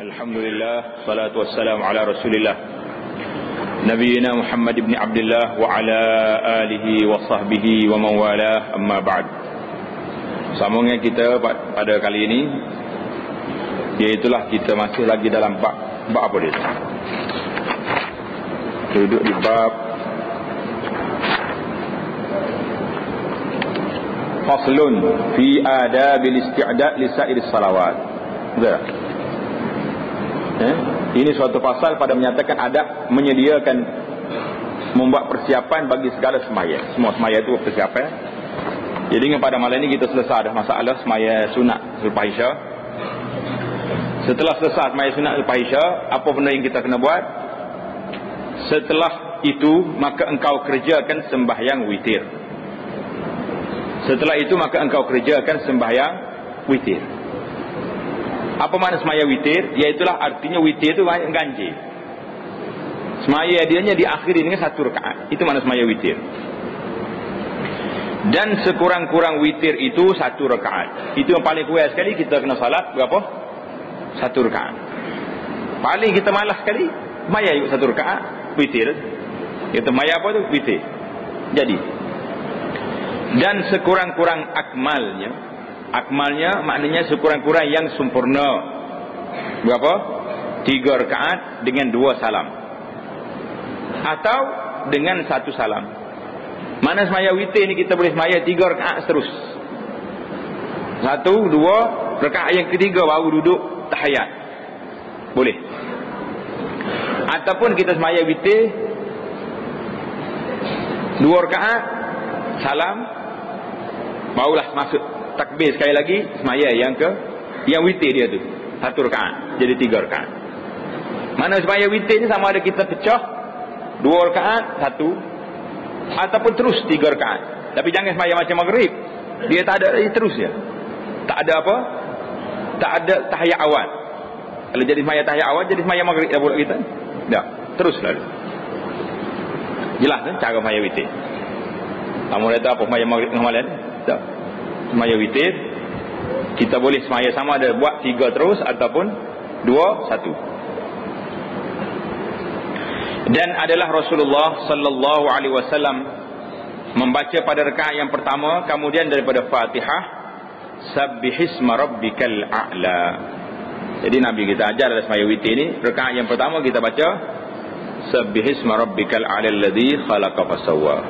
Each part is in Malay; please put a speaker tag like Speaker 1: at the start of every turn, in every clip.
Speaker 1: Alhamdulillah, salatu wassalamu ala Rasulillah Nabiyina Muhammad ibn Abdullah wa ala alihi wa sahbihi wa man walah, amma ba'd. Sambungan kita pada kali ini, iaitulah kita masih lagi dalam bab apa dia? Duduk di bab Faslun fi adabil isti'dad li sa'iris salawat. Betul? Ini suatu pasal pada menyatakan adab menyediakan, membuat persiapan bagi segala semaya. Semua semaya itu persiapan. Jadi pada malam ini kita selesai dah masalah semaya sunat selepas Isya. Setelah selesai semaya sunat selepas Isya, apa benda yang kita kena buat? Setelah itu maka engkau kerjakan sembahyang witir. Setelah itu maka engkau kerjakan sembahyang witir. Apa makna semaya witir? Iaitulah artinya witir itu ganjil. Semaya dianya diakhiri dengan satu rakaat. Itu makna semaya witir. Dan sekurang-kurang witir itu satu rakaat. Itu yang paling kurang sekali kita kena salat berapa? Satu rakaat. Paling kita malas sekali semaya satu rakaat witir. Kita maya apa tu? Witir. Jadi, dan sekurang-kurang akmalnya maknanya sekurang-kurang yang sempurna berapa? 3 rakaat dengan 2 salam atau dengan 1 salam. Mana semaya witir ni kita boleh semaya 3 rakaat terus, 1, 2 rakaat yang ketiga baru duduk tahiyat, boleh. Ataupun kita semaya witir 2 rakaat salam, barulah masuk takbir sekali lagi semaya yang witir dia tu 1 rakaat, jadi 3 rakaat. Mana semaya witir ni sama ada kita pecah 2 rakaat 1 ataupun terus 3 rakaat. Tapi jangan semaya macam maghrib, dia tak ada terus je, tak ada apa, tak ada tahiyat awal. Kalau jadi semaya tahiyat awal, jadi semaya maghrib dah pula kita. Tak, terus lalu. Jelas kan cara semaya witir? Kamu kata apa semaya maghrib dengan malam? Tak. Semaya witir kita boleh semaya sama ada buat 3 terus ataupun 2 1. Dan adalah Rasulullah sallallahu alaihi wasallam membaca pada rakaat yang pertama, kemudian daripada Fatihah, sabbihisma rabbikal a'la. Jadi Nabi kita ajar dalam semaya witir ni, rakaat yang pertama kita baca sabbihisma rabbikal a'la alladhi khalaqa fasawwa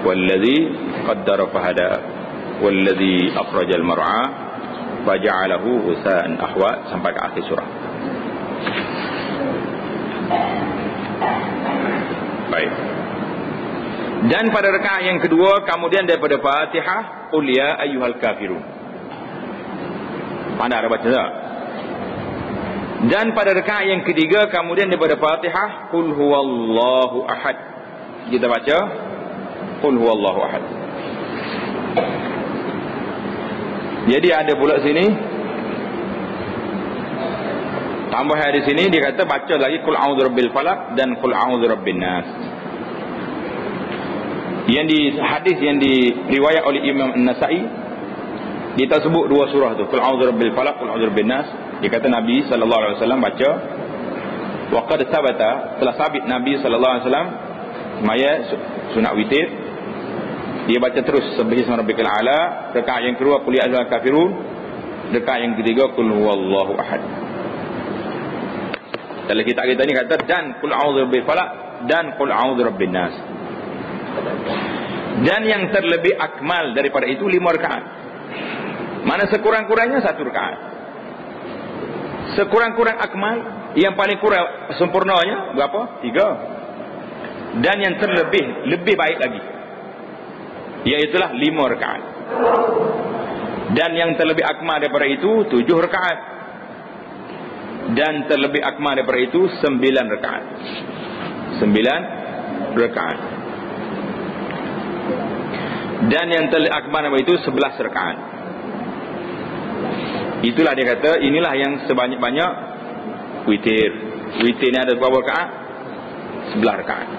Speaker 1: walladhi qaddara fahada walladhi akhrajal mar'a faja'alahu ghusaan ahwa, sampai ke akhir surah. Baik. Dan pada rakaat yang kedua, kemudian daripada Fatihah, qul ya ayyuhal kafirun. Anda ada baca tak? Dan pada rakaat yang ketiga, kemudian daripada Fatihah, qul huwallahu ahad. Kita baca qul huwallahu ahad. Jadi ada pula sini tambahan di sini dia kata baca lagi qul a'udzu birabbil falaq dan qul a'udzu birabbin nas. Yang di hadis yang diriwayat oleh Imam An-Nasa'i, dia tak sebut 2 surah tu, qul a'udzu birabbil falaq, qul a'udzu birabbin nas. Dia kata Nabi sallallahu alaihi wasallam baca, wa qad thabata, telah sabit Nabi sallallahu alaihi wasallam semaya sunat witir, dia baca terus subhisma rabbikal a'la. Rakaat yang kedua qul ya ayyuhal kafirun, rakaat yang ketiga qul huwallahu ahad. Dalam kitab kita ni kata dan qul a'udzu birabbil falaq dan qul a'udzu birabbin nas. Dan yang terlebih akmal daripada itu 5 rakaat. Mana sekurang-kurangnya 1 rakaat. Sekurang-kurang akmal, yang paling kurang sempurnanya berapa? 3. Dan yang terlebih, lebih baik lagi, iaitulah 5 rakaat. Dan yang terlebih akmal daripada itu 7 rakaat. Dan terlebih akmal daripada itu 9 rakaat. 9 rakaat. Dan yang terlebih akmal daripada itu 11 rakaat. Itulah dia kata, inilah yang sebanyak-banyak witir. Witir ni ada berapa rakaat? 11 rakaat.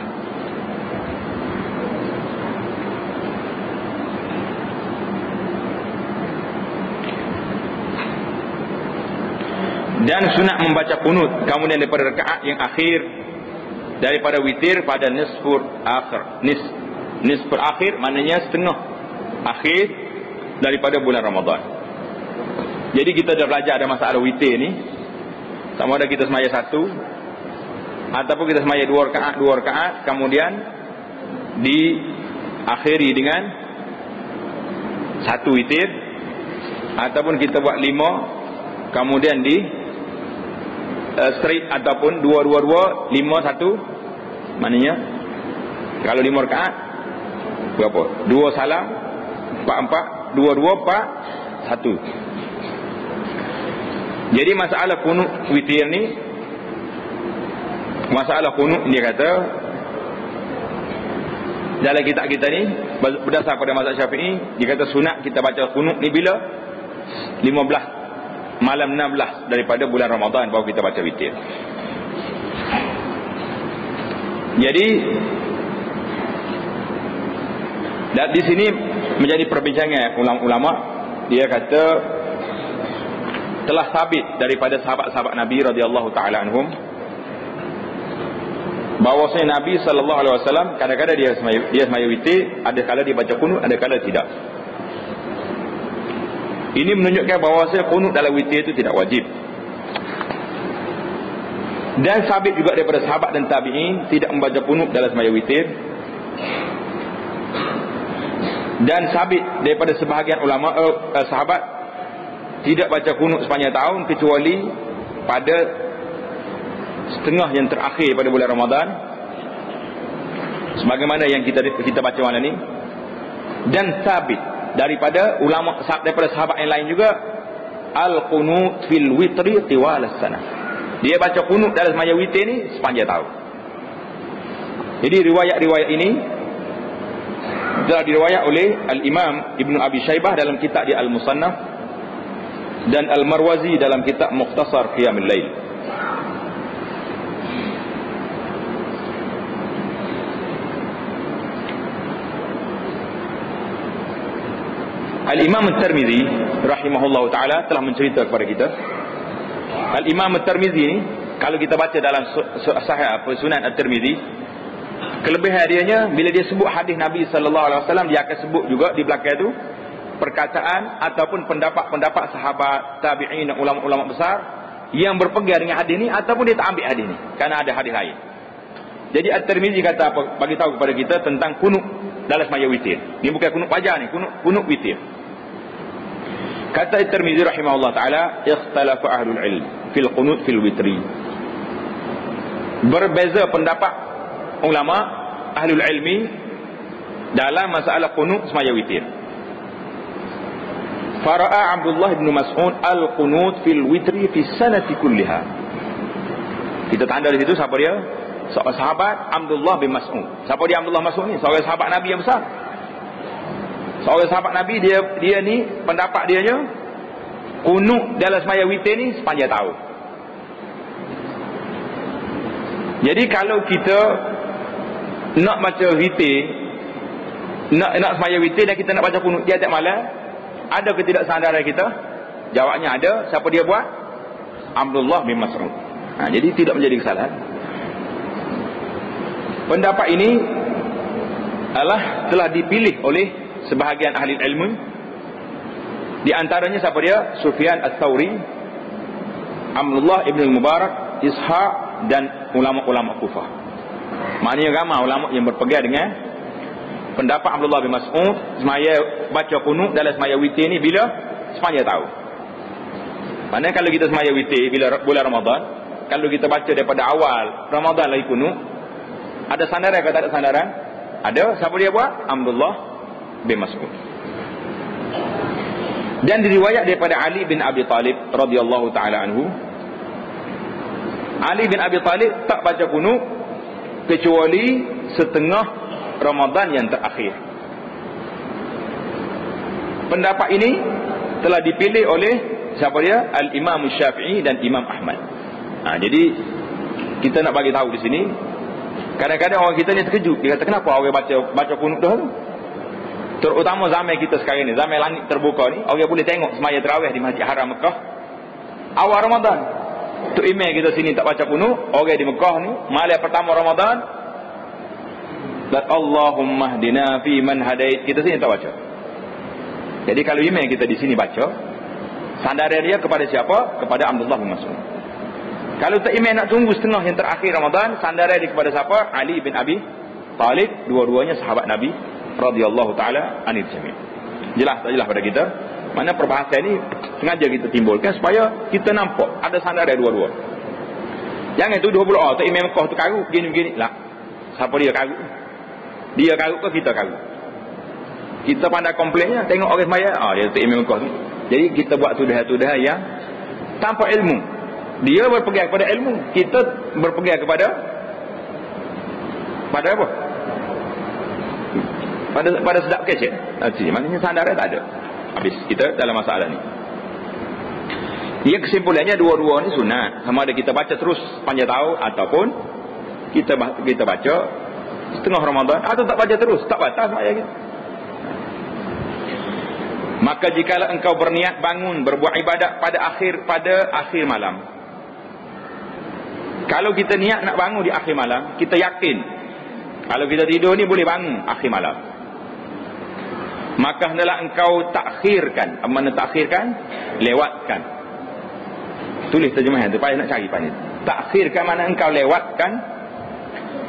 Speaker 1: Dan sunat membaca kunut kemudian daripada rakaat yang akhir daripada witir pada nisful akhir. Nisful akhir maknanya setengah akhir daripada bulan Ramadan. Jadi kita dah belajar ada masalah witir ni, sama ada kita semaya satu ataupun kita semaya dua rakaat kemudian diakhiri dengan satu witir, ataupun kita buat 5 kemudian di straight, ataupun 2 5 1, maknanya kalau 5 rakaat berapa? 2 salam 4 2 4 1. Jadi masalah kunut witir ni, masalah kunut dia kata dalam kitab kita ni berdasar pada mazhab Syafi'i, dia kata sunat kita baca kunut ni bila 15 malam 16 daripada bulan Ramadan baru kita baca witir. Jadi dan di sini menjadi perbincangan ulama-ulama. Dia kata telah sabit daripada sahabat-sahabat Nabi radhiyallahu taala anhum bahawasanya Nabi sallallahu alaihi wasallam kadang-kadang dia semaya witir, ada kala dia baca kunut, ada kala tidak. Ini menunjukkan bahawasanya kunut dalam witir itu tidak wajib. Dan sabit juga daripada sahabat dan tabi'in tidak membaca kunut dalam semaya witir. Dan sabit daripada sebahagian ulama sahabat tidak baca kunut sepanjang tahun kecuali pada setengah yang terakhir pada bulan Ramadan, sebagaimana yang kita baca malam ni. Dan sabit daripada ulama, daripada sahabat yang lain juga, al-qunut fil witri tiwal as-sanah. Dia baca kunut dalam semaya witir ni sepanjang tahun. Jadi riwayat-riwayat ini telah diriwayat oleh Al-Imam Ibn Abi Shaybah dalam kitab dia Al-Musannaf dan Al-Marwazi dalam kitab Mukhtasar Qiyamul Lail. Al-Imam At-Tirmizi rahimahullahu taala telah mencerita kepada kita. Al-Imam At-Tirmizi ni kalau kita baca dalam sahih Sunan At-Tirmizi, kelebihan dianya bila dia sebut hadis Nabi sallallahu alaihi wasallam, dia akan sebut juga di belakang itu perkataan ataupun pendapat-pendapat sahabat, tabi'in dan ulama-ulama besar yang berpegang dengan hadis ni, ataupun dia tak ambil hadis ni kerana ada hadis lain. Jadi At-Tirmizi kata apa? Bagi tahu kepada kita tentang kunut dalam semaya witir. Ini bukan kunut fajar ni, kunut witir. Kata At-Tirmizi rahimahullah taala, ikhtalafa ahlul ilm fil qunut fil witri. Berbeza pendapat ulama ahlul ilmi dalam masalah kunut semaya witir. Fara'a Abdullah bin Mas'ud al-qunut fil witri fi sanati kulliha. Kita tanda di situ siapa dia? Sahabat Abdullah bin Mas'ud. Siapa dia Abdullah Mas'ud ni? Seorang sahabat Nabi yang besar. Seorang sahabat Nabi, dia ni pendapat dia nya kunut dalam semaya witir ni sepanjang tahun. Jadi kalau kita nak baca witir, nak semaya witir dan kita nak baca kunut tiap-tiap malam, ada ke tidak sandaran kita? Jawabnya ada. Siapa dia buat? Abdullah bin Mas'ud. Jadi tidak menjadi kesalahan. Pendapat ini telah dipilih oleh sebahagian ahli ilmu. Di antaranya siapa dia? Sufyan Ats-Tsauri, Abdullah ibn al-Mubarak, Ishaq dan ulama-ulama Kufah. Maknanya ramai ulama yang berpegang dengan pendapat Abdullah bin Mas'ud semaya baca kunut dalam semaya witir ni bila sepanjang tahun. Maknanya kalau kita semaya witir bila bulan Ramadan, kalau kita baca daripada awal Ramadan lagi kunut, ada sandaran atau tak ada sandaran? Ada. Siapa dia buat? Abdullah bin Mas'ud. Dan diriwayat daripada Ali bin Abi Talib radhiyallahu taala anhu, Ali bin Abi Talib tak baca kunut kecuali setengah Ramadan yang terakhir. Pendapat ini telah dipilih oleh siapa dia? Al-Imam Syafi'i dan Imam Ahmad. Jadi kita nak bagi tahu di sini, kadang-kadang orang kita ni terkejut. Dia kata kenapa orang baca kunut dahulu? Terutama zaman kita sekarang ni, zaman langit terbuka ni, orang boleh tengok semaya tarawih di Masjid Haram Mekah awal Ramadan. tu email kita sini tak baca penuh, orang di Mekah ni malam pertama Ramadan, dan Allahumma hdina fi man hadait, kita sini tak baca. Jadi kalau email kita di sini baca, sandaran dia kepada siapa? Kepada Abdullah bin Mas'ud. Kalau tak email nak tunggu setengah yang terakhir Ramadan, sandaran dia kepada siapa? Ali bin Abi Talib, dua-duanya sahabat Nabi radhiyallahu taala anil jami'. Jelas tak jelas pada kita? Mana perbahasan ni sengaja kita timbulkan supaya kita nampak ada sandaran dua-dua. Jangan tuduh pula, tak email Mekah tu karut begini-begini. Lah, siapa dia karut? Dia karut ke kita karut? Kita pandai komplainnya, tengok orang semaya, dia tak email Mekah tu. Jadi kita buat tuduhan-tuduhan yang tanpa ilmu. Dia berpegang kepada ilmu, kita berpegang kepada apa? Pada sedap kecil. Maknanya sandaran tak ada. Habis kita dalam masalah ni. Ia kesimpulannya dua-dua ni sunat. Sama ada kita baca terus panjang tahun ataupun kita baca setengah Ramadan atau tak baca terus, tak batas sembahyang kita. Maka jikalau engkau berniat bangun berbuat ibadat pada akhir malam. Kalau kita niat nak bangun di akhir malam, kita yakin kalau kita tidur ni boleh bangun akhir malam, maka hendaklah engkau takhirkan. Mana takhirkan? Lewatkan. Tulis terjemahan tu, payah nak cari pandai. Takhirkan mana engkau lewatkan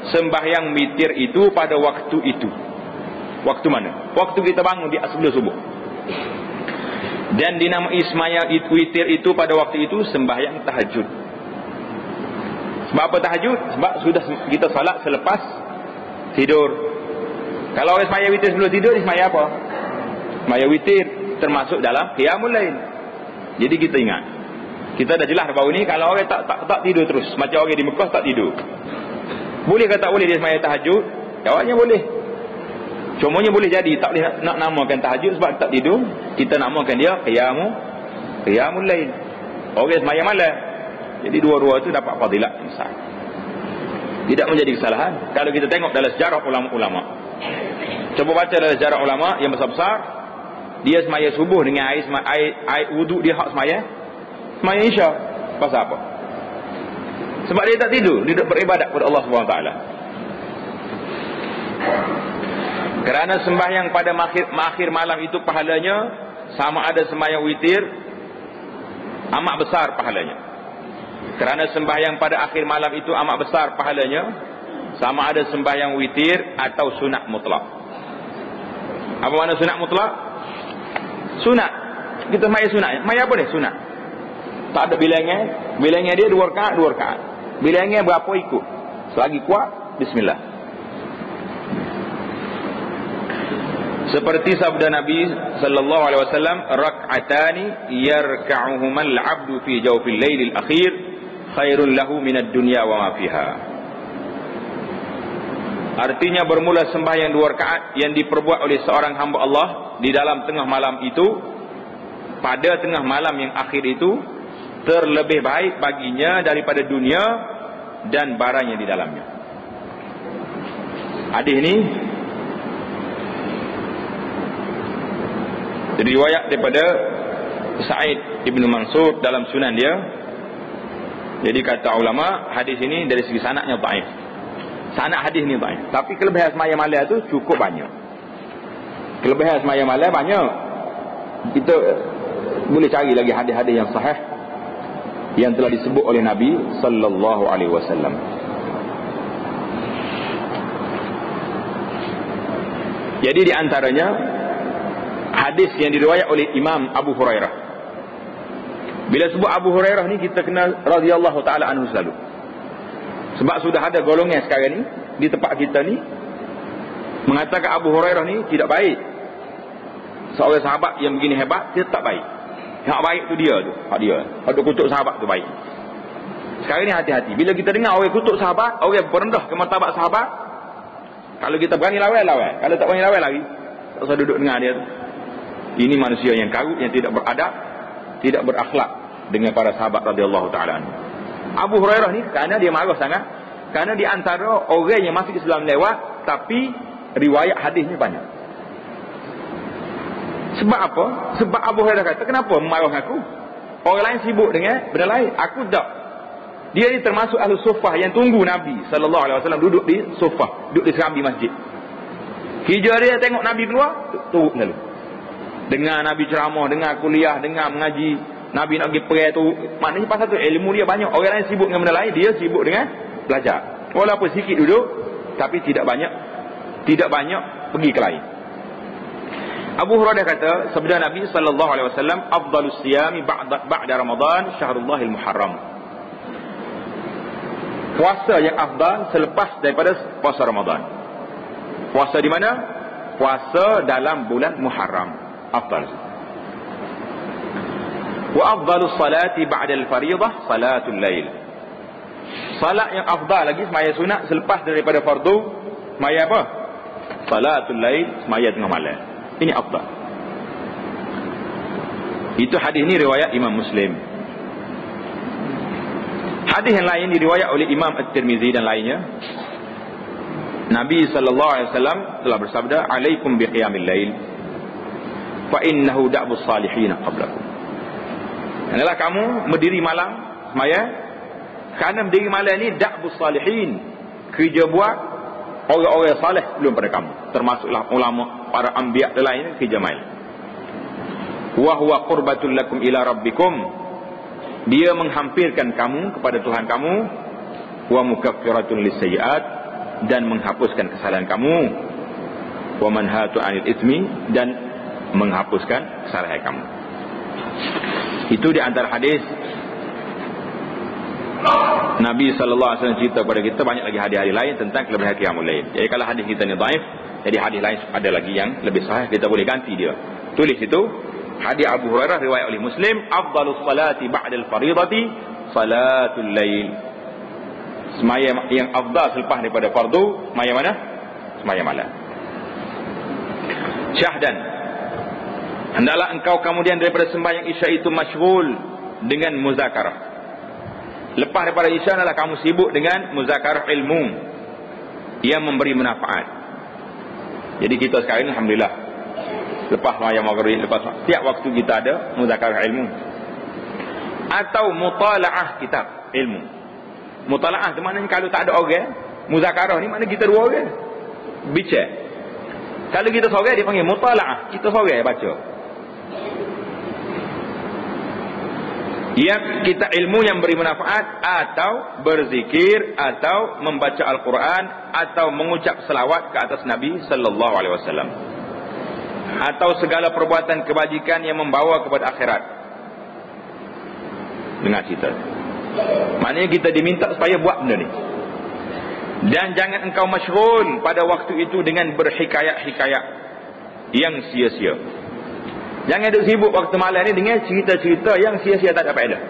Speaker 1: sembahyang witir itu pada waktu itu. Waktu mana? Waktu kita bangun di sebelum subuh. Dan dinamai sembahyang witir itu pada waktu itu sembahyang tahajud. Sebab apa tahajud? Sebab sudah kita salat selepas tidur. Kalau orang sembahyang witir sebelum tidur, sembahyang apa? Sembahyang witir termasuk dalam qiyamul lail. Jadi kita ingat, kita dah jelas baru ni, kalau orang tak tidur terus, macam orang di Mekah tak tidur, boleh ke tak boleh dia sembahyang tahajud? Jawabnya boleh. Cumanya boleh jadi tak boleh nak namakan tahajud sebab tak tidur, kita namakan dia qiyamul lail. Orang sembahyang malam. Jadi dua-dua itu dapat fadilat besar. Tidak menjadi kesalahan. Kalau kita tengok dalam sejarah ulama-ulama, coba baca dalam sejarah ulama yang besar-besar, dia sembahyang subuh dengan air wuduk dia hak sembahyang Isya. Pasal apa? Sebab dia tak tidur, dia beribadat kepada Allah Subhanahu Wa Taala. Kerana sembahyang pada akhir malam itu pahalanya sama ada sembahyang witir, amat besar pahalanya. Kerana sembahyang pada akhir malam itu amat besar pahalanya, sama ada sembahyang witir atau sunat mutlak. Apa makna sunat mutlak? Sunat. Kita sembahyang sunat. Sembahyang apa ni? Sunat. Tak ada bilangan dia 2 rakaat. Bilangan berapa ikut. Selagi kuat, bismillah. Seperti sabda Nabi sallallahu alaihi wasallam, rak'atani yarka'uhumal 'abdu fi jawfil lailil akhir khairul lahu minad dunya wa ma fiha. Artinya bermula sembahyang 2 rakaat yang diperbuat oleh seorang hamba Allah di dalam tengah malam itu, pada tengah malam yang akhir itu, terlebih baik baginya daripada dunia dan barang yang di dalamnya. Hadis ini riwayat daripada Sa'id Ibn Mansur dalam sunan dia. Jadi kata ulama, hadis ini dari segi sanadnya dhaif. Sanad hadis ni dhaif. Tapi kelebihan sembahyang malam tu cukup banyak. Kelebihan sembahyang malam banyak. Kita boleh cari lagi hadis-hadis yang sahih yang telah disebut oleh Nabi sallallahu alaihi wasallam. Jadi di antaranya hadis yang diriwayat oleh Imam Abu Hurairah. Bila sebut Abu Hurairah ni, kita kenal radhiyallahu taala anhu selalu. Sebab sudah ada golongan sekarang ni di tempat kita ni mengatakan Abu Hurairah ni tidak baik. Seorang sahabat yang begini hebat, dia tak baik. Yang baik tu dia tu, hak dia. Ada kutuk sahabat tu baik. Sekarang ni hati-hati. Bila kita dengar orang kutuk sahabat, orang berendah ke martabat sahabat, kalau kita berani lawan. Kalau tak berani lawan lagi, tak usah duduk dengar dia tu. Ini manusia yang karut, yang tidak beradab, tidak berakhlak dengan para sahabat radhiyallahu taala. Abu Hurairah ni kerana dia marah sangat, kerana di antara orang yang masuk Islam lewat tapi riwayat hadisnya banyak. Sebab apa? Sebab Abu Hurairah kata, kenapa marah aku? Orang lain sibuk dengan benda lain, aku tak. Dia ni termasuk ahli sufah yang tunggu Nabi sallallahu alaihi wasallam duduk di sufah, duduk di serambi masjid. Hijrah dia tengok Nabi keluar, turun lalu. Dengar Nabi ceramah, dengar kuliah, dengar mengaji, Nabi nak pergi perang tu. Maknanya pasal tu ilmu dia banyak. Orang lain sibuk dengan benda lain, dia sibuk dengan belajar. Walaupun sikit duduk, tapi tidak banyak pergi ke lain. Abu Hurairah kata, sabda Nabi sallallahu alaihi wasallam, afdalus siyami ba'da Ramadan syahrul muharram. Puasa yang afdal selepas daripada puasa Ramadan. Puasa di mana? Puasa dalam bulan Muharram. Afdal. Wa afdalus salati ba'da al-fariidah salatul lail. Salat yang afdal lagi semaya sunat selepas daripada fardu, semaya apa? Salatul lail, semaya tengah malam. Ini afdal. Itu hadis ni riwayat Imam Muslim. Hadis yang lain diriwayat oleh Imam At-Tirmizi dan lainnya. Nabi sallallahu alaihi wasallam telah bersabda, "Alaikum biqiyamil lail, fa innahu da'bus salihin qablakum." Adalah kamu berdiri malam semaya, kerana berdiri malam ni da'bus salihin, kerja buat orang-orang saleh belum pada kamu, termasuklah ulama, para anbiya dan lainnya, kerja malam. Wa huwa qurbatul lakum ila rabbikum, dia menghampirkan kamu kepada Tuhan kamu, wa mukaffiratun lisayyi'at, dan menghapuskan kesalahan kamu, wa manhatu 'anil itsmi, dan menghapuskan kesalahan kamu. Itu di antara hadis Nabi sallallahu alaihi wasallam cerita kepada kita. Banyak lagi hadis-hadis lain tentang kelebihan qiyamul lail. Jadi kalau hadis kita ni dhaif, jadi hadis lain ada lagi yang lebih sahih, kita boleh ganti dia. Tulis itu hadis Abu Hurairah riwayat oleh Muslim, afdalus salati ba'dal fariidati salatul lail. Semaya yang afdal selepas daripada fardu, semaya mana? Semaya malam. Syahdan, hendaklah engkau kemudian daripada sembahyang Isya itu masyghul dengan muzakarah. Lepas daripada Isya adalah kamu sibuk dengan muzakarah ilmu yang memberi manfaat. Jadi kita sekarang ini alhamdulillah, lepas sembahyang maghrib, lepas tiap waktu kita ada muzakarah ilmu atau mutalaah kitab ilmu. Mutalaah tu maknanya kalau tak ada orang, muzakarah ni maknanya kita dua orang bincang. Kalau kita seorang dia panggil mutalaah, kita seorang baca. Yang kita ilmu yang beri manfaat, atau berzikir, atau membaca Al-Quran, atau mengucap selawat ke atas Nabi sallallahu alaihi wasallam, atau segala perbuatan kebajikan yang membawa kepada akhirat. Dengar cerita. Maknanya kita diminta supaya buat benda ni. Dan jangan engkau masyghul pada waktu itu dengan berhikayat-hikayat yang sia-sia. Jangan duk sibuk waktu malam ni dengan cerita-cerita yang sia-sia, tak ada faedah,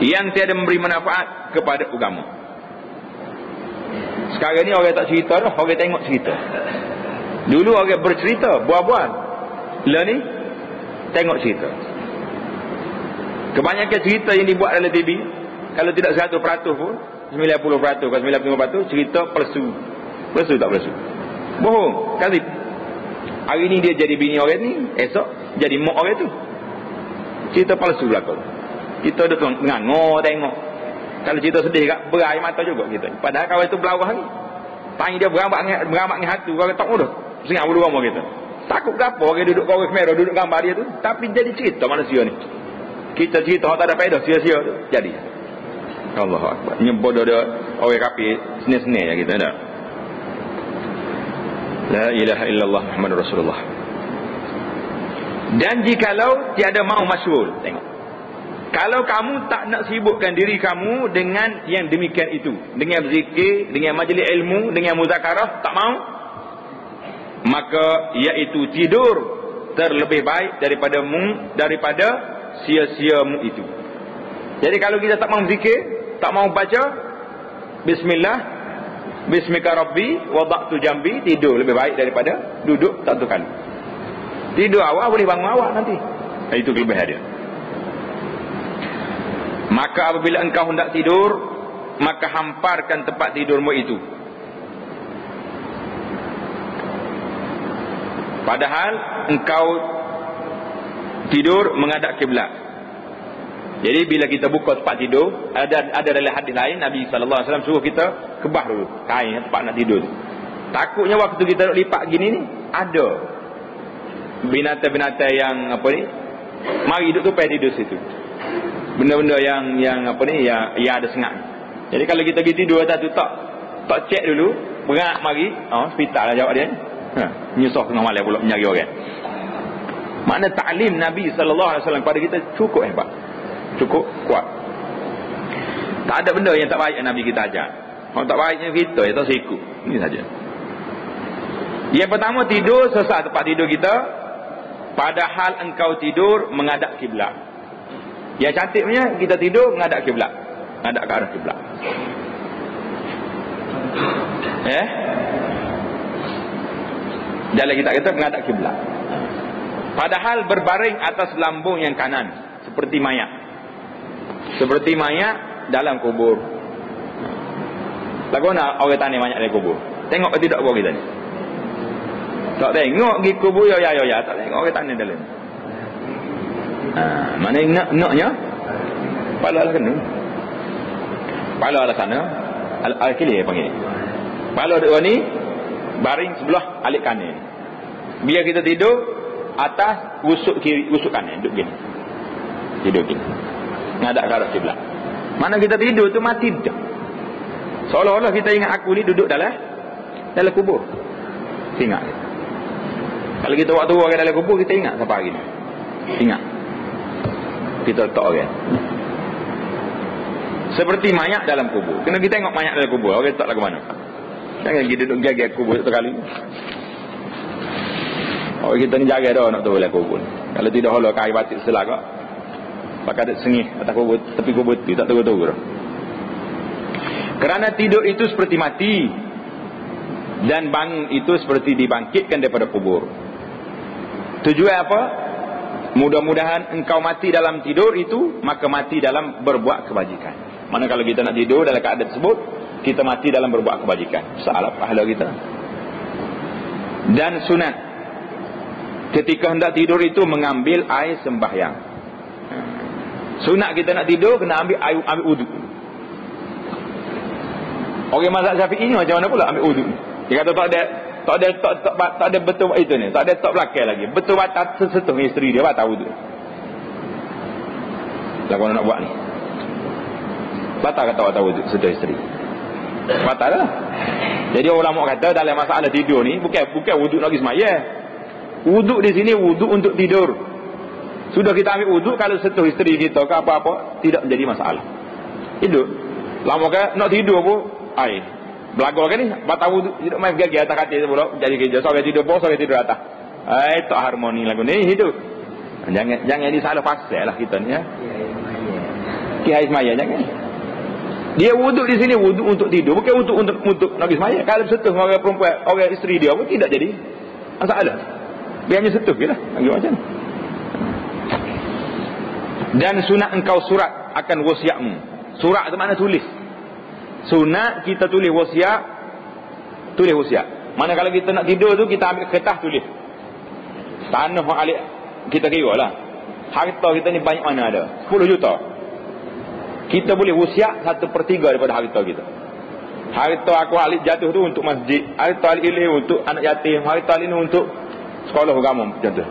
Speaker 1: yang tiada memberi manfaat kepada agama. Sekarang ni orang tak cerita dah, orang tengok cerita. Dulu orang bercerita, bual-bual. Lah ni tengok cerita. Kebanyakan cerita yang dibuat dalam TV, kalau tidak 100% pun 90% ke 95% cerita palsu. Palsu tak palsu? Bohong, kadzib. Hari ni dia jadi bini orang ni, esok jadi mak orang tu. Cerita palsu belaka. Kita ada ngangor tengok. Kalau cerita sedih kat berair mata juga kita. Padahal kawan tu belawah ni. Tanya dia beramak dengan hatu, orang tak mudah. Sengak bulu rumah kita. Takut ke apa orang duduk orang kamera, duduk gambar dia tu. Tapi jadi cerita manusia ni. Kita cerita tak ada faedah, sia-sia tu. Jadi Allahu Akbar. Nyebodoh dia orang kafir seni-seni ya kita dah. La ilaha illallah Muhammadur Rasulullah. Dan jikalau tiada mau masyghul, tengok. Kalau kamu tak nak sibukkan diri kamu dengan yang demikian itu, dengan zikir, dengan majlis ilmu, dengan muzakarah, tak mau, maka iaitu tidur terlebih baik daripada sia-siamu itu. Jadi kalau kita tak mau zikir, tak mau baca bismillah, bismika rabbi wada'tu jambi, tidur lebih baik daripada duduk satu kali. Tidur awak boleh bangun awak nanti. Itu kelebihan dia. Maka apabila engkau hendak tidur, maka hamparkan tempat tidurmu itu. Padahal engkau tidur menghadap kiblat. Jadi bila kita buka tempat tidur, ada dalam hadis lain Nabi SAW suruh kita kebah dulu kain tempat nak tidur. Takutnya waktu kita duduk lipat gini ni, ada binatang-binatang yang apa ni, mari duduk tupai tidur situ. Benda-benda yang apa ni, yang ada sengat. Jadi kalau kita pergi tidur atas tu, tak cek dulu, berat mari, hospital lah jawab dia. Nyusah tengah malam pula menyari orang. Makna ta'lim Nabi SAW kepada kita cukup hebat, cukup kuat. Tak ada benda yang tak baik yang Nabi kita ajar. Kalau tak baiknya kita, ya tak sikut. Ini saja. Yang pertama, tidur sesaat tempat tidur kita, padahal engkau tidur menghadap kiblat. Yang cantiknya kita tidur menghadap kiblat, menghadap ke arah kiblat. Dalam kita menghadap kiblat. Padahal berbaring atas lambung yang kanan, seperti mayat. Seperti mayat dalam kubur. Lagu nak orang tanya mayat dalam kubur? Tengok ke tidak kubur kita ni? Tak tengok pergi kubur ya. Tak tengok orang tanya dalam. Mana naknya? Kepala lah kena. Kepala lah sana. Al-Kili panggil. Kepala dua ni baring sebelah alik kanan. Biar kita tidur atas usuk kiri, usuk kanan, duduk gini. Tidur gini. Ngadap ke arah kiblat. Mana kita tidur tu mati dah. Seolah-olah kita ingat aku ni duduk dalam kubur. Ingat. Kalau kita waktu orang dalam kubur, kita ingat siapa hari ni. Ingat. Kita letak orang. Seperti mayat dalam kubur. Kena kita tengok mayat dalam kubur. Orang letak lah ke mana. Jangan pergi duduk jaga kubur satu kali. Orang kita ni jaga dah nak tahu dalam kubur. Kalau tidak holok kari batik selah kak. Pakai ada sengih atas kubur, tepi kubur tu. Tak tahu-tahu dah. Kerana tidur itu seperti mati. Dan bangun itu seperti dibangkitkan daripada kubur. Tujuan apa? Mudah-mudahan engkau mati dalam tidur itu, maka mati dalam berbuat kebajikan. Mana kalau kita nak tidur dalam keadaan tersebut, kita mati dalam berbuat kebajikan. Salah pahala kita. Dan sunat, ketika hendak tidur itu mengambil air sembahyang. Sunat kita nak tidur, kena ambil wuduk. Orang mazhab Syafi'i ni macam mana pula ambil wuduk? Dia kata tak ada betul itu ni, tak ada tak belakang lagi. Betul batal sesetuh isteri dia batal wuduk. Lah kau nak buat ni. Batal kata batal wuduk sesetuh isteri. Batal lah. Jadi ulama kata dalam masalah tidur ni bukan wuduk lagi semaya. Wuduk di sini wuduk untuk tidur. Sudah kita ambil wuduk, kalau sesetuh isteri kita ke apa-apa tidak menjadi masalah. Hidup. Lama kan nak tidur pun air. Belagor kan ni batal wuduk, tidak main gigi atas katil pula jadi kerja. Seorang tidur bawah, seorang tidur atas. Tak harmoni lagu ni hidup. Jangan disalah pasal lah kita ni ya. Kiai semaya jangan. Dia wuduk di sini wuduk untuk tidur, bukan untuk nak semaya. Kalau setuh orang perempuan, orang isteri dia pun tidak jadi masalah. Biarnya setuh jelah. Lagi macam ni. Dan sunat engkau surat akan wasiatmu. Surat tu makna tulis. Sunat kita tulis wasiat. Tulis wasiat. Mana kalau kita nak tidur tu, kita ambil kertas tulis. Tanah alik kita kira lah. Harta kita ni banyak mana ada? 10 juta. Kita boleh wasiat 1/3 daripada harta kita. Harta aku alik jatuh tu untuk masjid. Harta alik ilih untuk anak yatim. Harta alik ni untuk sekolah agama. Jatuh.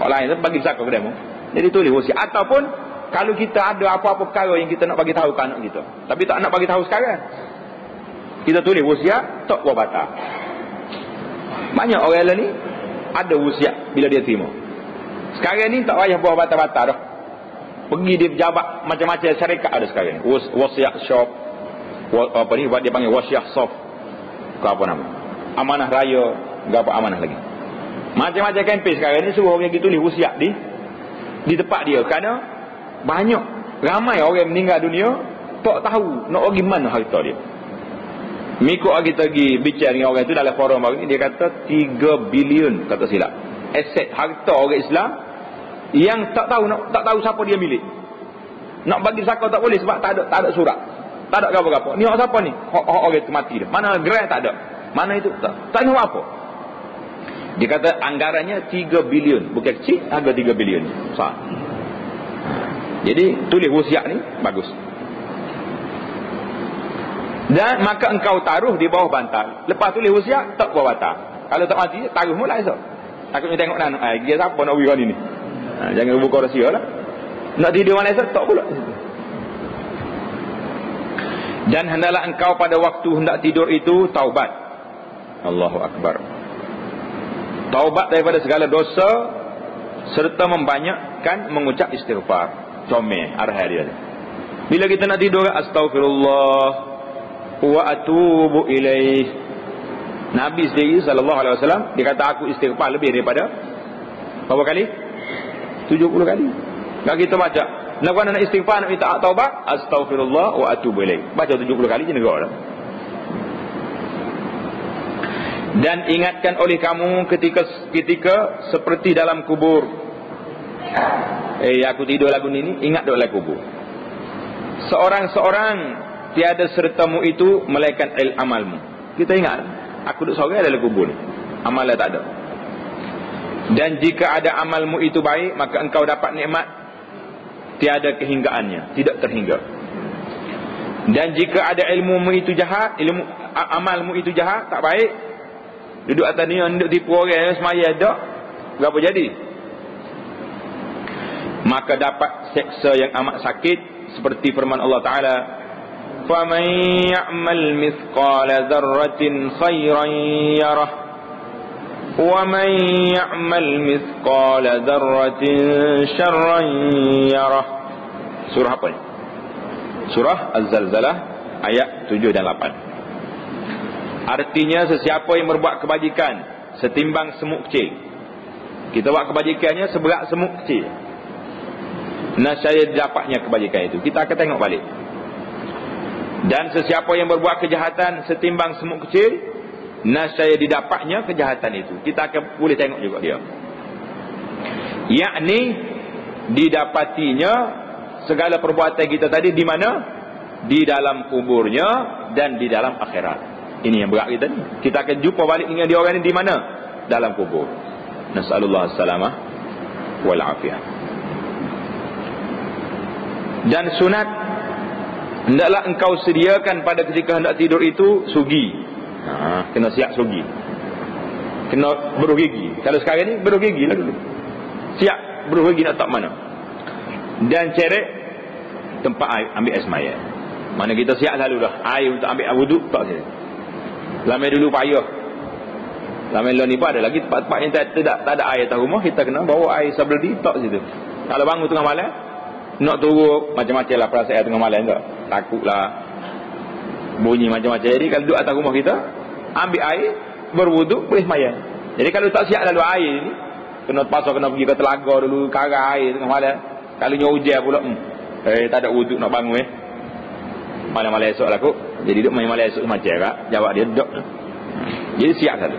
Speaker 1: Kalau lain tu bagi zakat ke demo. Jadi tulis wasiat. Ataupun kalau kita ada apa-apa perkara yang kita nak bagi tahu ke anak kita, tapi tak nak bagi tahu sekarang, kita tulis wasiat, tak buat batal. Banyak orang lain ni ada wasiat bila dia terima. Sekarang ni tak payah buat batal-batal dah. Pergi di pejabat macam-macam syarikat ada sekarang ni. Wasiat shop, apa ni dia panggil wasiat soft, ke apa nama, amanah raya, ke apa amanah lagi. Macam-macam kempen sekarang ni suruh orang pergi tulis wasiat di tempat dia. Kerana banyak ramai orang meninggal dunia tak tahu nak pergi mana harta dia. Miko kita pergi bicara dengan orang itu dalam forum baru ni, dia kata 3 bilion kata silap aset harta orang Islam yang tak tahu siapa dia milik. Nak bagi zakat tak boleh sebab tak ada surat, tak ada apa-apa. Ni hak siapa ni? Hak orang itu mati dah. Mana grant tak ada. Mana itu tak tahu apa. Dia kata anggarannya 3 bilion, bukan kecil, harga 3 bilion. Sah. Jadi tulis wasiat ni bagus. Dan maka engkau taruh di bawah bantal. Lepas tulis wasiat tak bawah bantal. Kalau tak mati taruh mula esok. Takutnya tengok anak dia siapa nak bagi ni. Jangan buka rahsia lah. Nak tidur malam esok tak pula. Dan hendaklah engkau pada waktu hendak tidur itu taubat. Allahu Akbar. Taubat daripada segala dosa serta membanyakkan mengucap istighfar. Comel arah dia. Bila kita nak tidur, astaghfirullah wa atubu ilaih. Nabi sendiri sallallahu alaihi wasallam dia kata aku istighfar lebih daripada berapa kali? 70 kali. Kalau kita baca, nak istighfar, nak minta taubat, astaghfirullah wa atubu ilaih. Baca 70 kali je negara dah. Dan ingatkan oleh kamu ketika seperti dalam kubur. Aku tidur lagu ni, ingat dalam kubur. Seorang-seorang tiada sertamu itu melainkan amalmu. Kita ingat, aku duduk sorang dalam kubur ni, amalnya tak ada. Dan jika ada amalmu itu baik, maka engkau dapat nikmat tiada kehinggaannya, tidak terhingga. Dan jika ada ilmumu itu jahat, amalmu itu jahat, tak baik, duduk atas ni, duduk tipu orang, semaya tak, berapa jadi? Maka dapat seksa yang amat sakit, seperti firman Allah Ta'ala, فَمَنْ يَعْمَلْ مِثْقَالَ ذَرَّةٍ خَيْرًا يَرَهُ وَمَنْ يَعْمَلْ مِثْقَالَ ذَرَّةٍ شَرًّا يَرَهُ. Surah apa ni? Surah Az-Zalzalah ayat 7 dan 8. Artinya sesiapa yang berbuat kebajikan setimbang semut kecil, kita buat kebajikannya seberat semut kecil, nascaya dapatnya kebajikan itu. Kita akan tengok balik. Dan sesiapa yang berbuat kejahatan setimbang semut kecil, nascaya didapatnya kejahatan itu. Kita akan boleh tengok juga dia. Yakni didapatinya segala perbuatan kita tadi di mana? Di dalam kuburnya dan di dalam akhirat. Ini yang berat kita ni. Kita akan jumpa balik dengan dia orang ni di mana? Dalam kubur. Nas'alullah as-salamah wal afiyah. Dan sunat, hendaklah engkau sediakan pada ketika hendak tidur itu sugi. Kena siap sugi, kena beruh gigi. Kalau sekarang ni beruh gigi lah dulu. Siap beruh gigi nak tak mana. Dan cerek tempat air, ambil air semaya. Mana kita siap selalu dah air untuk ambil wuduk tak je. Lama dulu payah. Lama ni pun ada lagi tempat-tempat yang tak ada air atas rumah, kita kena bawa air sebelum tak situ. Kalau bangun tengah malam nak turun macam-macam lah perasaan tengah malam tak. Takutlah bunyi macam-macam. Jadi kalau duduk atas rumah kita, ambil air, berwuduk, boleh sembahyang. Jadi kalau tak siap lalu air ni, kena pasal kena pergi ke telaga dulu, karang air tengah malam. Kalau hujan pula, tak ada wuduk nak bangun malam-malam esok lah kot. Jadi duduk malam esok macam kak, jawab dia duduk. Jadi siap satu.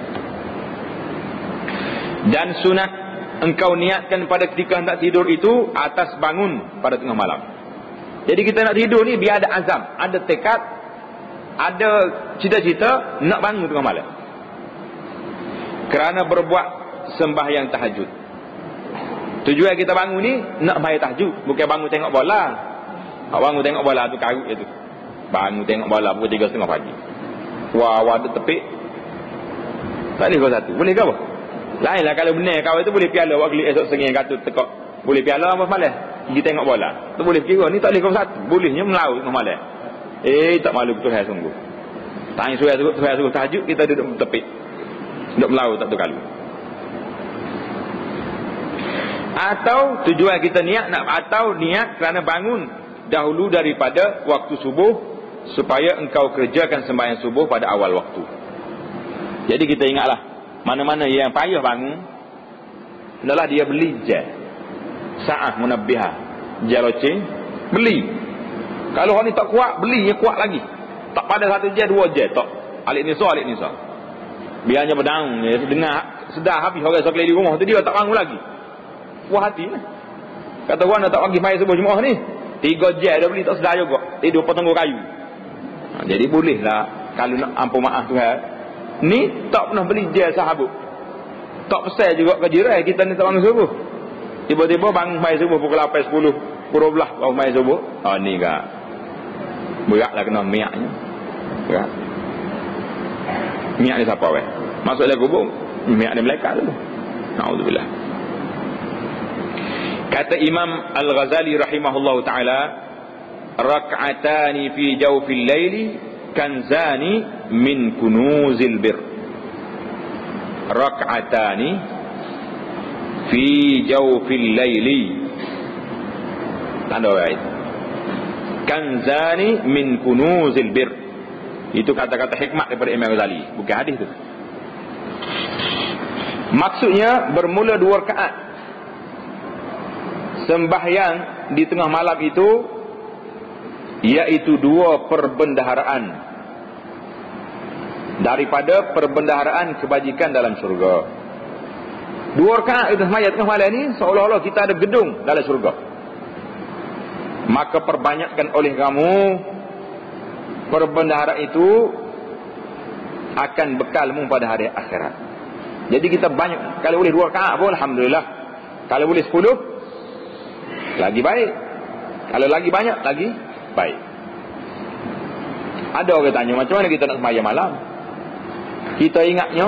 Speaker 1: Dan sunat engkau niatkan pada ketika hendak tidur itu atas bangun pada tengah malam. Jadi kita nak tidur ni biar ada azam, ada tekad, ada cita-cita nak bangun tengah malam. Kerana berbuat sembahyang tahajud. Tujuan kita bangun ni nak sembahyang tahajud, bukan bangun tengok bola. Bangun tengok bola tu karut je tu. Bangun tengok bola pukul 3:30 pagi. Wah, ada tepik. Tak boleh kau satu. Boleh ke apa? Lainlah kalau benar kau itu boleh piala buat klik esok sengih katut tekak. Boleh piala apa malam? Pergi tengok bola. Tu boleh kira ni tak boleh kau satu. Bolehnya melaut tengah malam. Tak malu betul hai sungguh. Tanya suruh tahajud kita duduk tepik. Duduk melaut tak tu kalau. Atau tujuan kita niat kerana bangun dahulu daripada waktu subuh supaya engkau kerjakan sembahyang subuh pada awal waktu. Jadi kita ingatlah, mana-mana yang payah bangun, hendaklah dia beli je sa'ah munabbihah, je loceng, beli. Kalau orang ni tak kuat, beli yang kuat lagi. Tak pada satu je, dua je, tak. Alik nisa. Biarnya berdaung, dia dengar sedar habis orang sekali di rumah tu dia tak bangun lagi. Puas hati lah. Kata orang nak tak bagi mai subuh Jumaat ni, 3 je dah beli tak sedar juga. Tidur potong kayu. Jadi bolehlah kalau nak ampun maaf Tuhan. Ni tak pernah beli je sahabat. Tak pesan juga ke jiran kita ni tak bangun subuh. Tiba-tiba bangun mai subuh pukul 8:10. pukul 12 baru mai subuh. Ni kak beratlah kena miaknya. Berat. Miak ni siapa weh? Masuk dalam kubur, miak ni malaikat dulu. Na'udzubillah. Kata Imam Al-Ghazali rahimahullahu taala, rak'atani fi jawfil laili kanzani min kunuzil bir. Rak'atani fi jawfil laili, tanda ayat, kanzani min kunuzil bir. Itu kata-kata hikmat daripada Imam Ghazali, bukan hadis tu. Maksudnya bermula 2 rakaat sembahyang di tengah malam itu, iaitu 2 perbendaharaan daripada perbendaharaan kebajikan dalam syurga. 2 rakaat itu sembahyang tengah malam ni seolah-olah kita ada gedung dalam syurga. Maka perbanyakkan oleh kamu perbendaharaan itu, akan bekalmu pada hari akhirat. Jadi kita banyak, kalau boleh 2 rakaat pun alhamdulillah. Kalau boleh 10 lagi baik. Kalau lagi banyak lagi baik. Ada orang tanya, macam mana kita nak sembahyang malam? Kita ingatnya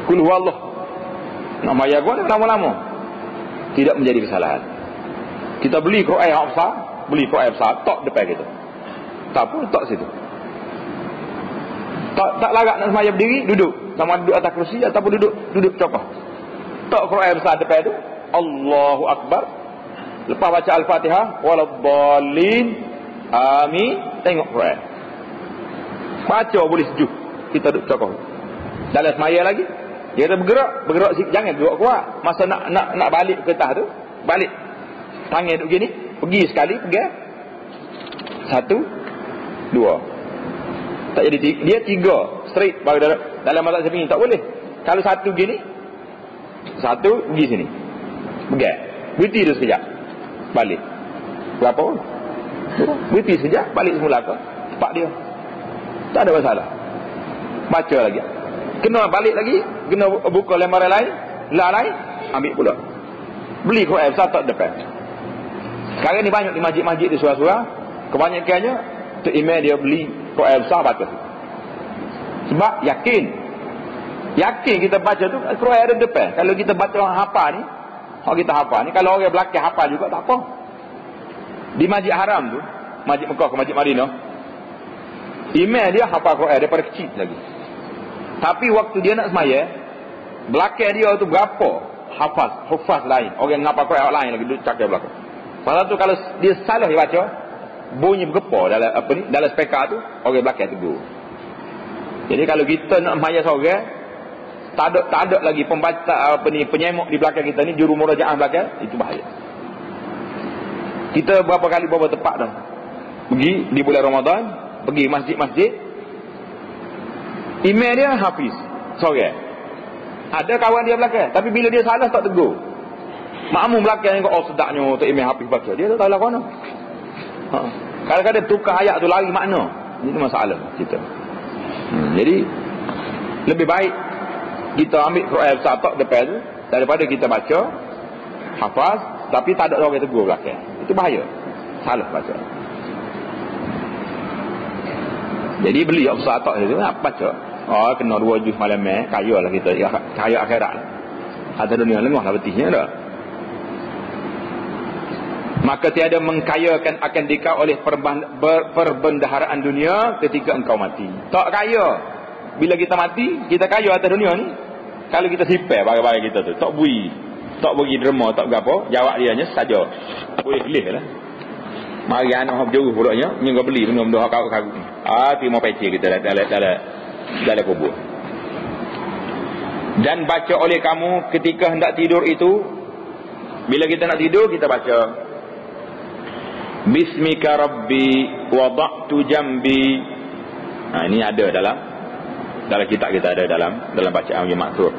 Speaker 1: kul huwallah, nak sembahyang gua lama-lama. Tidak menjadi kesalahan. Kita beli Quran yang besar, tok depan kita. Tak pun tok situ. Tak larat nak sembahyang berdiri, duduk. Sama duduk atas kerusi ataupun duduk cokoh. Tok Quran besar depan tu, Allahu Akbar. Lepas baca Al-Fatihah, waladdallin, amin, tengok Quran. Baca boleh sejuk. Kita duduk cokoh. Dalam sembahyang lagi, dia kata bergerak sikit, jangan gerak kuat. Masa nak balik ke atas tu, balik. Tangan duduk gini, pergi sekali, pergi. 1, 2. Tak jadi dia 3 straight baru dalam mazhab Syafi'i tak boleh. Kalau 1 gini, 1 pergi sini, pergi berhenti dia sekejap, balik. Berapa pun berhenti sekejap, balik semula ke tempat dia, tak ada masalah. Baca lagi, kena balik lagi, kena buka lembaran lain, lain ambil pula. Beli Quran satu depan. Sekarang ni banyak di masjid-masjid di surau-surau, kebanyakannya tu imam dia beli Quran besar baca. Sebab yakin kita baca tu Quran ada depan. Kalau kita baca orang hafal ni, kalau orang belakang hafal juga tak apa. Di Masjid Haram tu, Masjid Mekah ke Masjid Madinah, imam dia hafal Quran daripada kecil lagi. Tapi waktu dia nak sembahyang, belakang dia tu berapa hafaz lain, orang yang hafal Quran lain lagi duduk cakap belakang. Pasal tu kalau dia salah dia baca, bunyi bergepar dalam speaker tu, orang belakang tegur. Jadi kalau kita nak sembahyang seorang, tak ada lagi pembaca penyemok di belakang kita ni, juru murajaah belakang, itu bahaya. Kita berapa tempat dah pergi di bulan Ramadan, pergi masjid-masjid, imam dia hafiz seorang, ada kawan dia belakang, tapi bila dia salah tak tegur. Makmum belakang ni, sedaknya tu imam hafiz baca, dia tak tahu lah mana. Kadang-kadang tukar ayat tu lari makna. Ini masalah kita. Jadi lebih baik kita ambil Quran satu depan tu daripada kita baca hafaz tapi tak ada orang tegur belakang. Itu bahaya. Salah baca. Jadi beli satu tu nak baca. Kena 2 juz malam kaya lah kita. Kaya akhirat lah. Atas dunia lengah lah betisnya dah. Maka tiada mengkayakan akan dikau oleh perbendaharaan dunia ketika engkau mati. Tak kaya. Bila kita mati, kita kaya atas dunia ni. Kalau kita sipir barang-barang kita tu, tak bui, tak bagi derma, tak berapa, jawab dia hanya saja. Boleh beli lah. Mari anak hak jauh pulaknya, nyengah beli benda-benda hak karut-karut ni. Terima pecah kita dalam kubur. Dan baca oleh kamu ketika hendak tidur itu, bila kita nak tidur, kita baca Bismika Rabbi wada'tu jambi. Ini ada dalam kitab kita, ada dalam bacaan yang maksud.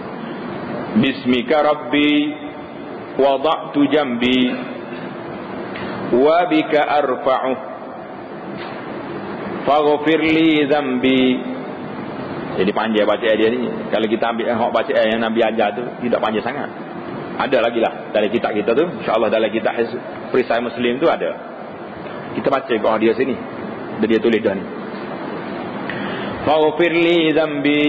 Speaker 1: Bismika Rabbi wada'tu jambi wa bika arfa'u faghfir li dhanbi. Jadi panjang bacaan dia ni. Kalau kita ambil hak bacaan yang Nabi ajar tu, tidak panjang sangat. Ada lagi lah dalam kitab kita tu, insya-Allah dalam kitab Perisai Muslim tu ada. Kita baca kat dia sini. Dia tulis dah ni. Faghfir li dhanbi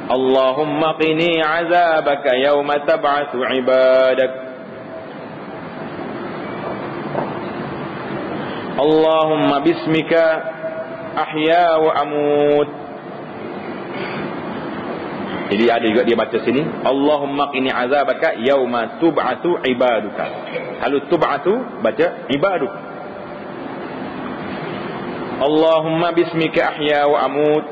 Speaker 1: Allahumma qini 'adzabaka yawma tab'atsu 'ibadak. Allahumma bismika ahya wa amut. Jadi ada juga dia baca sini, Allahumma qini 'adzabaka yawma tub'atsu 'ibaduka. Kalau tub'atsu baca ibaduk. Allahumma bismika ahya wa amut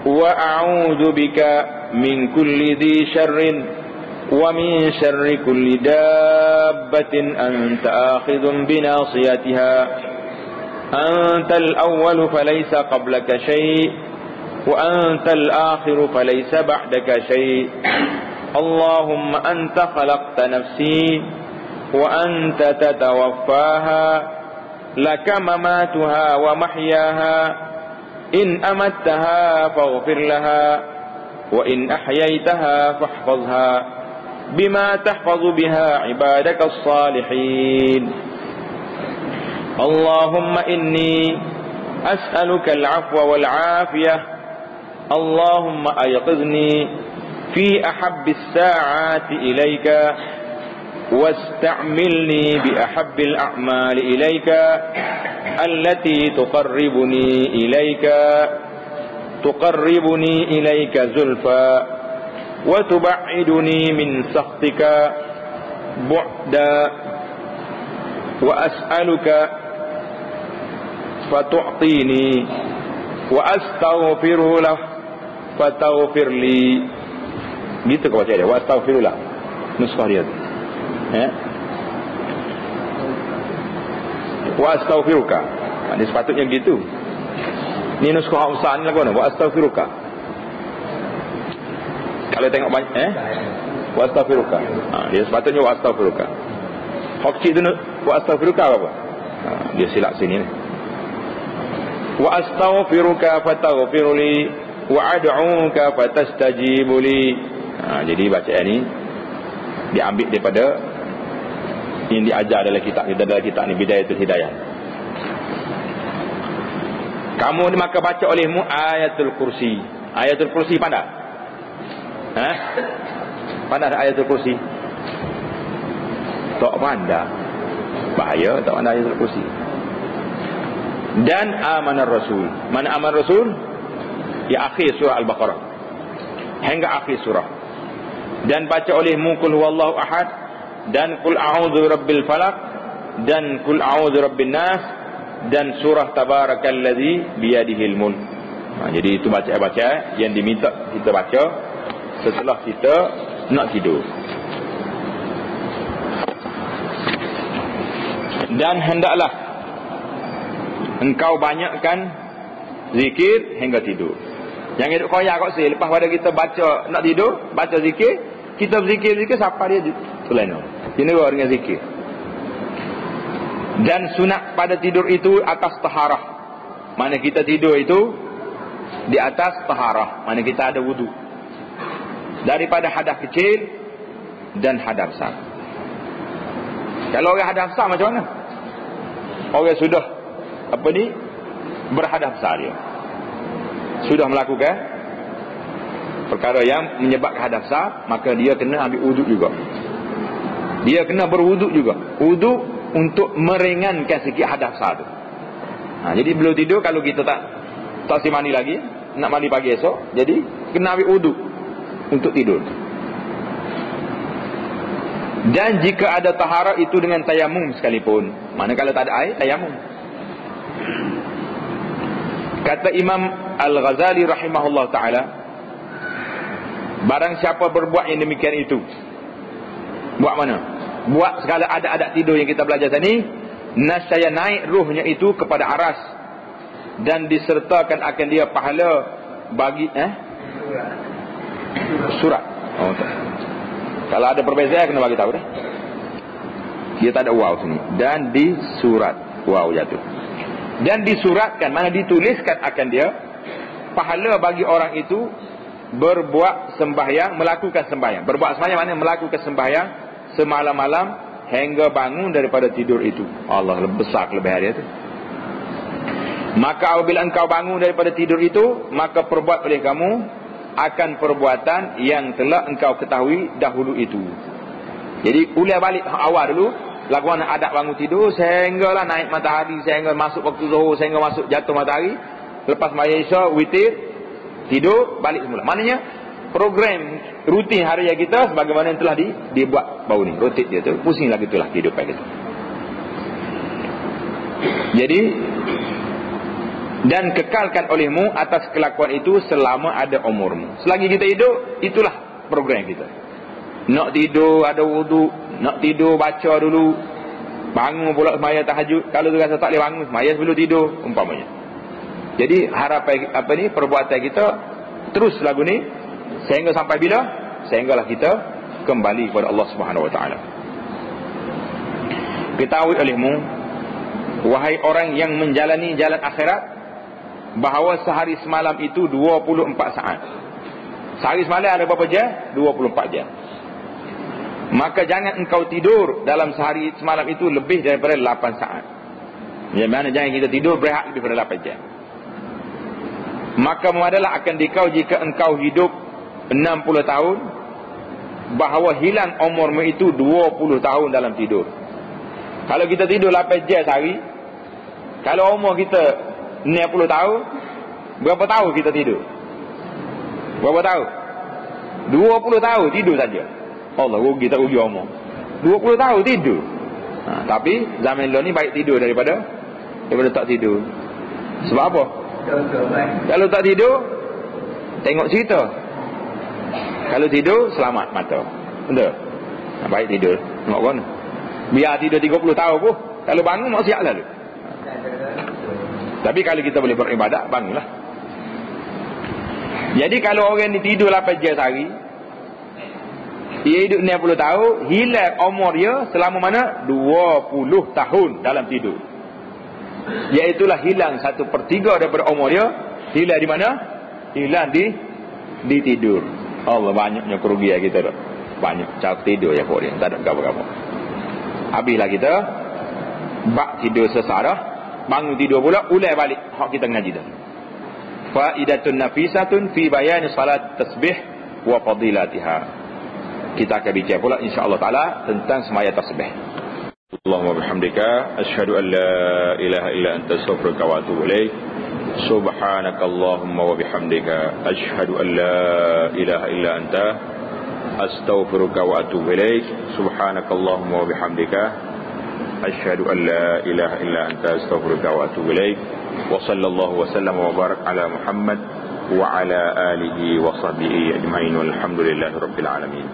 Speaker 1: wa a'udzu bika min kulli dhi syarrin wa min syarri kulli dabbatin anta akhidhun bi nasiyatiha antal awwalu falaysa qablaka shay' wa antal akhiru falaysa ba'daka shay' Allahumma anta khalaqta nafsi wa anta tatawaffaha laka mamatuha wa mahyaha in amattaha faghfir laha wa in ahyaytaha fahfazha bima tahfazu biha ibadaka as-salihin Allahumma inni as'aluka al-'afwa wal-'afiyah Allahumma ayqizni fi ahabbi as-sa'ati ilayka واستعملني بأحب الأعمال إليك التي تقربني إليك زلفى وتبعدني من سخطك بعدا وأسألك فتعطيني وأستغفر له فتغفر لي. Gitu kau baca dia, wa astaghfirullah. Nuskah dia. Wa astaghfiruka. Ini sepatutnya begitu. Ni nuskah Hausa ni lagu mana? Wa astaghfiruka. Kalau tengok banyak wa astaghfiruka. Dia sepatutnya wa astaghfiruka. Hokci tu wa astaghfiruka apa? Dia silap sini ni. Wa astaghfiruka fataghfirli wa ad'uka fatastajibu li. Jadi bacaan ni diambil daripada yang diajar dalam kitab ni Bidayatul Hidayah. Kamu maka baca olehmu Ayatul Kursi. Ayatul Kursi pandai? Pandai Ayatul Kursi? Tak pandai. Bahaya tak pandai Ayatul Kursi. Dan Amanar Rasul. Mana Amanar Rasul? Ya akhir surah Al-Baqarah hingga akhir surah. Dan baca olehmu Qul huwallahu ahad dan Qul a'udzu birabbil falaq dan Qul a'udzu birabbin nas dan surah Tabarakalladzi biyadihil mulk. Jadi itu baca-baca yang diminta kita baca setelah kita nak tidur. Dan hendaklah engkau banyakkan zikir hingga tidur. Jangan duduk koyak kat sini. Lepas pada kita baca nak tidur, baca zikir, kita berzikir-zikir siapa dia selena. Kena dengan zikir. Dan sunat pada tidur itu atas taharah. Mana kita tidur itu di atas taharah. Mana kita ada wudu. Daripada hadas kecil dan hadas besar. Kalau orang hadas besar macam mana? Orang sudah berhadas besar dia. Sudah melakukan perkara yang menyebabkan hadas besar, maka dia kena ambil wuduk juga. Dia kena berwuduk juga. Wuduk untuk meringankan sikit hadas besar tu. Jadi belum tidur, kalau kita tak si mandi lagi, nak mandi pagi esok, jadi kena ambil wuduk untuk tidur. Dan jika ada taharah itu dengan tayamum sekalipun. Manakala tak ada air, tayamum. Kata Imam Al-Ghazali rahimahullah ta'ala, barang siapa berbuat yang demikian itu, buat mana? Buat segala adat-adat tidur yang kita belajar tadi, nascaya naik ruhnya itu kepada aras dan disertakan akan dia pahala bagi surat. Kalau ada perbezaan kena bagi tahu dah. Dia tak ada waw sini. Dan di surat waw jatuh. Dan disuratkan, mana dituliskan akan dia pahala bagi orang itu berbuat sembahyang, melakukan sembahyang. Berbuat sembahyang mana melakukan sembahyang semalam-malam hingga bangun daripada tidur itu. Allah, besar kelebihan dia tu. Maka apabila engkau bangun daripada tidur itu, maka perbuat oleh kamu akan perbuatan yang telah engkau ketahui dahulu itu. Jadi ulang balik awal dulu, lagu mana adab bangun tidur sehinggalah naik matahari, sehingga masuk waktu zuhur, sehingga masuk jatuh matahari. Lepas maya isya, witir, tidur, balik semula. Maknanya program rutin harian kita sebagaimana yang telah dibuat baru ni. Rutin dia tu, pusing lagi itulah kehidupan kita. Jadi, dan kekalkan olehmu atas kelakuan itu selama ada umurmu. Selagi kita hidup, itulah program kita. Nak tidur ada wudu, nak tidur baca dulu, bangun pula semaya tahajud. Kalau tu rasa tak boleh bangun, semaya sebelum tidur umpamanya. Jadi harapan perbuatan kita terus lagu ni sehingga sampai bila? Sehinggalah kita kembali kepada Allah Subhanahu Wa Taala. Ketahui olehmu, wahai orang yang menjalani jalan akhirat, bahawa sehari semalam itu 24 saat. Sehari semalam ada berapa jam? 24 jam. Maka jangan engkau tidur dalam sehari semalam itu lebih daripada 8 saat. Yang mana jangan kita tidur berehat lebih daripada 8 jam. Maka memadalah akan dikau jika engkau hidup 60 tahun, bahawa hilang umurmu itu 20 tahun dalam tidur. Kalau kita tidur 8 jam sehari, kalau umur kita 60 tahun, berapa tahun kita tidur? Berapa tahun? 20 tahun tidur saja. Allah, rugi tak rugi umur. 20 tahun tidur. Tapi zaman dulu ni baik tidur daripada tak tidur. Sebab apa? Kalau tak tidur, tengok cerita. Kalau tidur, selamat mata. Betul? Baik tidur. Tengok kan? Biar tidur 30 tahun pun, kalau bangun maksiat lalu. Tapi kalau kita boleh beribadat, bangunlah. Jadi kalau orang ni tidur 8 jam sehari, dia hidup 60 tahun, hilang umur dia selama mana? 20 tahun dalam tidur. Iaitulah hilang 1/3 daripada umur dia. Hilang di mana? Hilang di tidur. Allah, banyaknya kerugian kita tu. Banyak cara tidur ya pun dia. Tak ada apa-apa. Habislah kita bak tidur sesarah, bangun tidur pula, ulai balik hak kita ngaji dah. Faidatun nafisatun fi bayani salat tasbih wa fadilatiha. Kita akan bicara pula insya-Allah taala tentang semaya tasbih. Allahumma bihamdika asyhadu an la ilaha illa anta astaghfiruka wa atubu ilaik. Subhanakallahumma wa bihamdika asyhadu an la ilaha illa anta astaghfiruka wa atubu ilaik. Subhanakallahumma wa bihamdika asyhadu an la ilaha illa anta astaghfiruka wa atubu ilaik. Wa sallallahu wa sallama wa barak ala Muhammad wa ala alihi wa sahbihi ajma'in walhamdulillahi rabbil alamin.